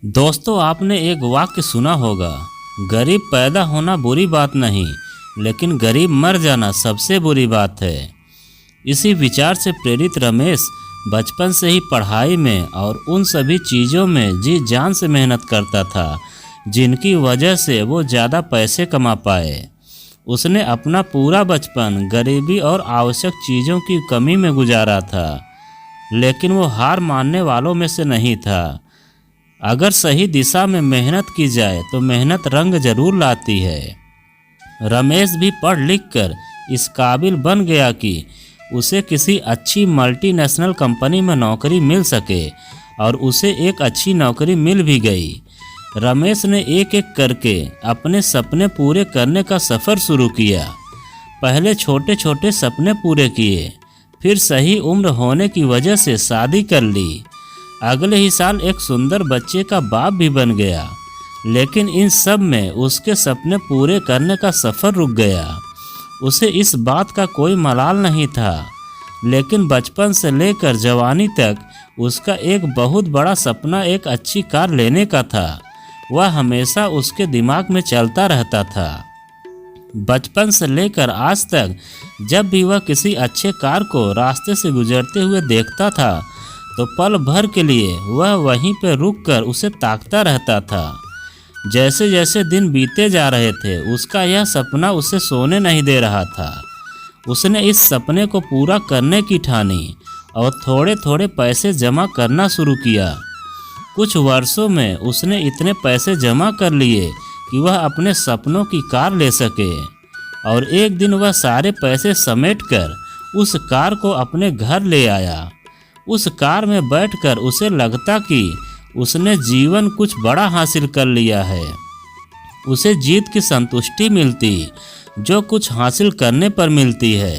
दोस्तों, आपने एक वाक्य सुना होगा, गरीब पैदा होना बुरी बात नहीं, लेकिन गरीब मर जाना सबसे बुरी बात है। इसी विचार से प्रेरित रमेश बचपन से ही पढ़ाई में और उन सभी चीज़ों में जी जान से मेहनत करता था जिनकी वजह से वो ज़्यादा पैसे कमा पाए। उसने अपना पूरा बचपन गरीबी और आवश्यक चीज़ों की कमी में गुजारा था, लेकिन वो हार मानने वालों में से नहीं था। अगर सही दिशा में मेहनत की जाए तो मेहनत रंग जरूर लाती है। रमेश भी पढ़ लिख कर इस काबिल बन गया कि उसे किसी अच्छी मल्टीनेशनल कंपनी में नौकरी मिल सके, और उसे एक अच्छी नौकरी मिल भी गई। रमेश ने एक एक करके अपने सपने पूरे करने का सफ़र शुरू किया। पहले छोटे छोटे सपने पूरे किए, फिर सही उम्र होने की वजह से शादी कर ली। अगले ही साल एक सुंदर बच्चे का बाप भी बन गया, लेकिन इन सब में उसके सपने पूरे करने का सफ़र रुक गया। उसे इस बात का कोई मलाल नहीं था, लेकिन बचपन से लेकर जवानी तक उसका एक बहुत बड़ा सपना एक अच्छी कार लेने का था। वह हमेशा उसके दिमाग में चलता रहता था। बचपन से लेकर आज तक जब भी वह किसी अच्छे कार को रास्ते से गुजरते हुए देखता था तो पल भर के लिए वह वहीं पर रुककर उसे ताकता रहता था। जैसे जैसे दिन बीते जा रहे थे, उसका यह सपना उसे सोने नहीं दे रहा था। उसने इस सपने को पूरा करने की ठानी और थोड़े थोड़े पैसे जमा करना शुरू किया। कुछ वर्षों में उसने इतने पैसे जमा कर लिए कि वह अपने सपनों की कार ले सके, और एक दिन वह सारे पैसे समेटकर उस कार को अपने घर ले आया। उस कार में बैठकर उसे लगता कि उसने जीवन कुछ बड़ा हासिल कर लिया है। उसे जीत की संतुष्टि मिलती जो कुछ हासिल करने पर मिलती है।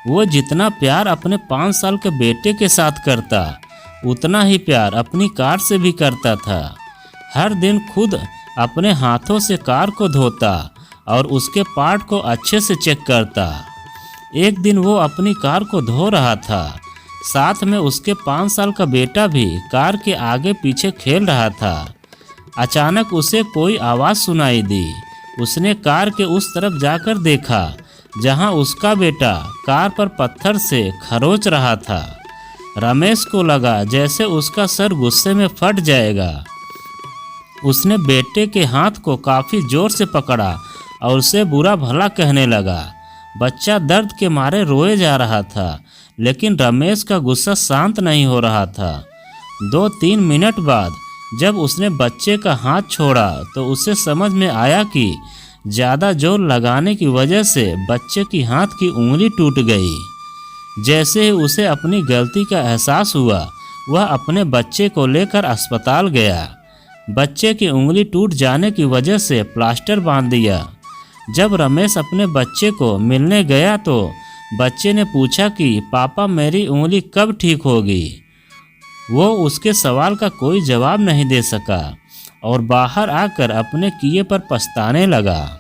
वो जितना प्यार अपने 5 साल के बेटे के साथ करता, उतना ही प्यार अपनी कार से भी करता था। हर दिन खुद अपने हाथों से कार को धोता और उसके पार्ट को अच्छे से चेक करता। एक दिन वो अपनी कार को धो रहा था, साथ में उसके 5 साल का बेटा भी कार के आगे पीछे खेल रहा था। अचानक उसे कोई आवाज़ सुनाई दी। उसने कार के उस तरफ जाकर देखा जहां उसका बेटा कार पर पत्थर से खरोच रहा था। रमेश को लगा जैसे उसका सर गुस्से में फट जाएगा। उसने बेटे के हाथ को काफ़ी जोर से पकड़ा और उसे बुरा भला कहने लगा। बच्चा दर्द के मारे रोए जा रहा था, लेकिन रमेश का गुस्सा शांत नहीं हो रहा था। 2-3 मिनट बाद जब उसने बच्चे का हाथ छोड़ा तो उसे समझ में आया कि ज़्यादा जोर लगाने की वजह से बच्चे की हाथ की उंगली टूट गई। जैसे ही उसे अपनी गलती का एहसास हुआ, वह अपने बच्चे को लेकर अस्पताल गया। बच्चे की उंगली टूट जाने की वजह से प्लास्टर बांध दिया। जब रमेश अपने बच्चे को मिलने गया तो बच्चे ने पूछा कि पापा, मेरी उंगली कब ठीक होगी। वो उसके सवाल का कोई जवाब नहीं दे सका और बाहर आकर अपने किए पर पछताने लगा।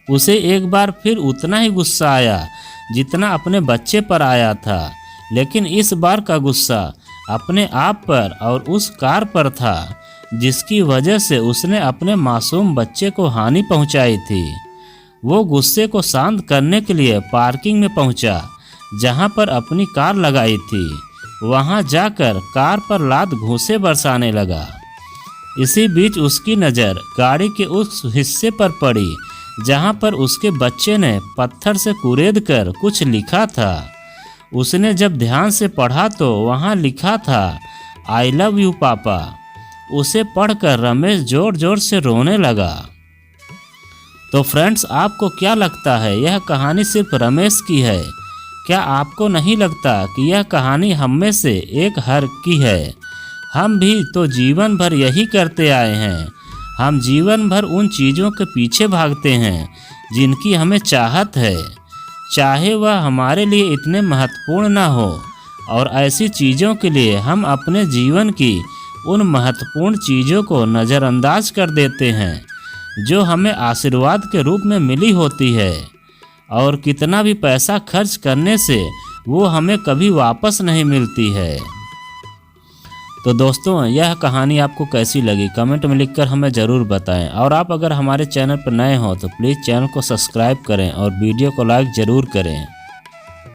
उसे एक बार फिर उतना ही गुस्सा आया जितना अपने बच्चे पर आया था, लेकिन इस बार का गुस्सा अपने आप पर और उस कार पर था जिसकी वजह से उसने अपने मासूम बच्चे को हानि पहुंचाई थी। वो गुस्से को शांत करने के लिए पार्किंग में पहुंचा जहां पर अपनी कार लगाई थी। वहां जाकर कार पर लात घूंसे बरसाने लगा। इसी बीच उसकी नज़र गाड़ी के उस हिस्से पर पड़ी जहां पर उसके बच्चे ने पत्थर से कुरेद कर कुछ लिखा था। उसने जब ध्यान से पढ़ा तो वहां लिखा था, आई लव यू पापा। उसे पढ़कर रमेश जोर जोर से रोने लगा। तो फ्रेंड्स, आपको क्या लगता है, यह कहानी सिर्फ रमेश की है? क्या आपको नहीं लगता कि यह कहानी हम में से एक हर की है? हम भी तो जीवन भर यही करते आए हैं। हम जीवन भर उन चीज़ों के पीछे भागते हैं जिनकी हमें चाहत है, चाहे वह हमारे लिए इतने महत्वपूर्ण ना हो। और ऐसी चीज़ों के लिए हम अपने जीवन की उन महत्वपूर्ण चीज़ों को नज़रअंदाज कर देते हैं जो हमें आशीर्वाद के रूप में मिली होती है, और कितना भी पैसा खर्च करने से वो हमें कभी वापस नहीं मिलती है। तो दोस्तों यह कहानी आपको कैसी लगी कमेंट में लिखकर हमें ज़रूर बताएं। और आप अगर हमारे चैनल पर नए हो तो प्लीज़ चैनल को सब्सक्राइब करें और वीडियो को लाइक ज़रूर करें।